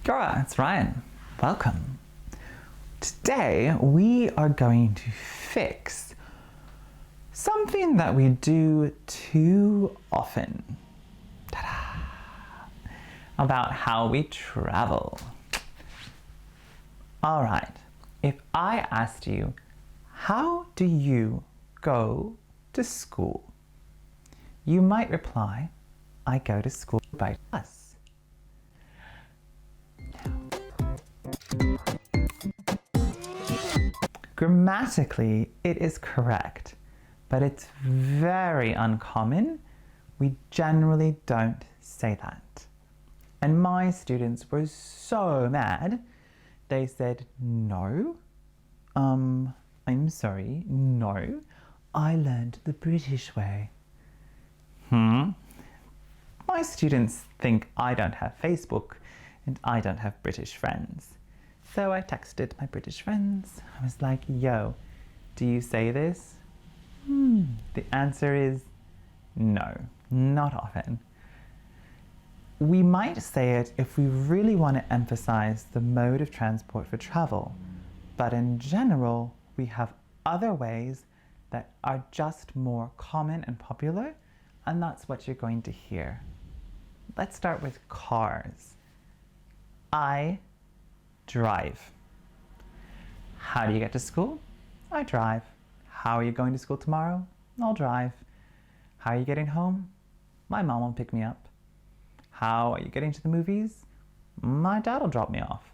Gora, it's Ryan. Welcome. Today we are going to fix something that we do too often. Ta-da! About how we travel. Alright, if I asked you, how do you go to school? You might reply, I go to school by bus. Grammatically, it is correct, but it's very uncommon. We generally don't say that. And my students were so mad. They said, no, I'm sorry, no, I learned the British way. My students think I don't have Facebook and I don't have British friends. So I texted my British friends. I was like, yo, do you say this? The answer is no, not often. We might say it if we really want to emphasize the mode of transport for travel, but in general, we have other ways that are just more common and popular, and that's what you're going to hear. Let's start with cars. I drive. How do you get to school? I drive. How are you going to school tomorrow? I'll drive. How are you getting home? My mom will pick me up. How are you getting to the movies? My dad will drop me off.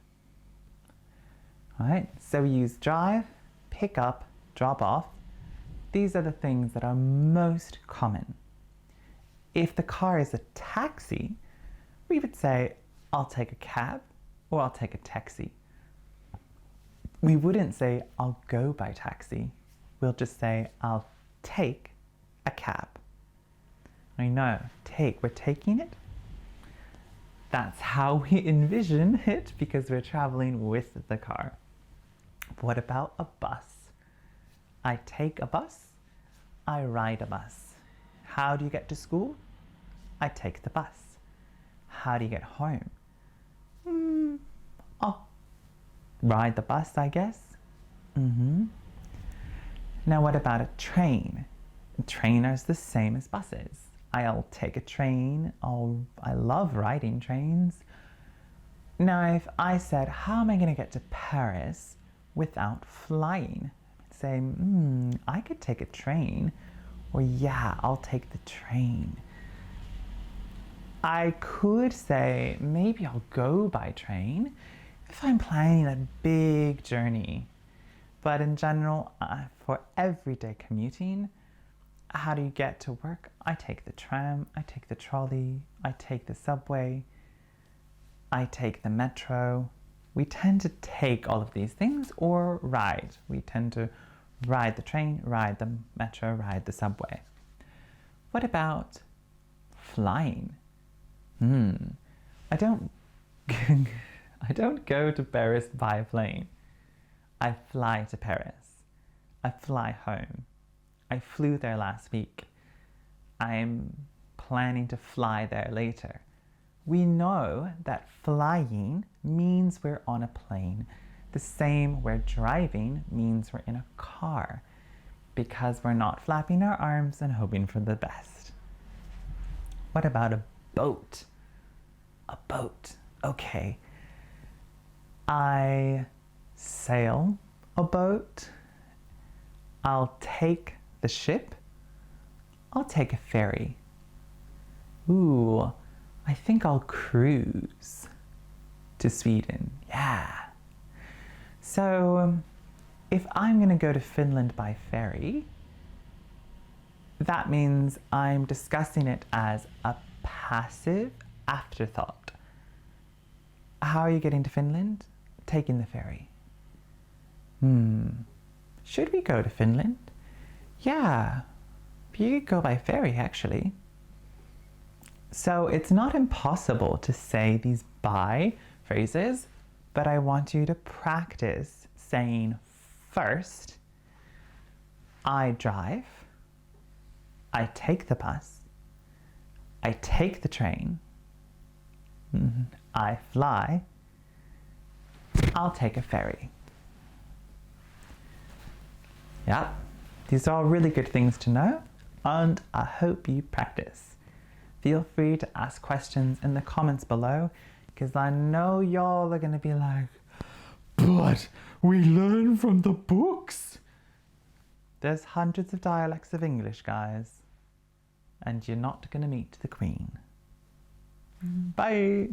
Alright, so we use drive, pick up, drop off. These are the things that are most common. If the car is a taxi, we would say, I'll take a cab or I'll take a taxi. We wouldn't say, I'll go by taxi. We'll just say, I'll take a cab. I know, take, we're taking it. That's how we envision it because we're traveling with the car. What about a bus? I take a bus, I ride a bus. How do you get to school? I take the bus. How do you get home? I'll ride the bus, I guess. Now what about a train? A train is the same as buses. I'll take a train. I love riding trains. Now if I said, how am I going to get to Paris without flying? I'd say, I could take a train. Or yeah, I'll take the train. I could say, maybe I'll go by train if I'm planning a big journey. But in general, for everyday commuting, how do you get to work? I take the tram, I take the trolley, I take the subway, I take the metro. We tend to take all of these things or ride. We tend to ride the train, ride the metro, ride the subway. What about flying? I don't go to Paris by plane. I fly to Paris. I fly home. I flew there last week. I'm planning to fly there later. We know that flying means we're on a plane. The same where driving means we're in a car because we're not flapping our arms and hoping for the best. What about a boat? A boat. Okay. I sail a boat. I'll take the ship. I'll take a ferry. Ooh, I think I'll cruise to Sweden. Yeah. So, if I'm going to go to Finland by ferry, that means I'm discussing it as a passive afterthought. How are you getting to Finland? Taking the ferry. Should we go to Finland? Yeah, you could go by ferry actually. So it's not impossible to say these by phrases, but I want you to practice saying first, I drive, I take the bus, I take the train, I fly, I'll take a ferry. Yeah, these are all really good things to know, and I hope you practice. Feel free to ask questions in the comments below, because I know y'all are going to be like, but we learn from the books. There's hundreds of dialects of English, guys, and you're not going to meet the Queen. Bye.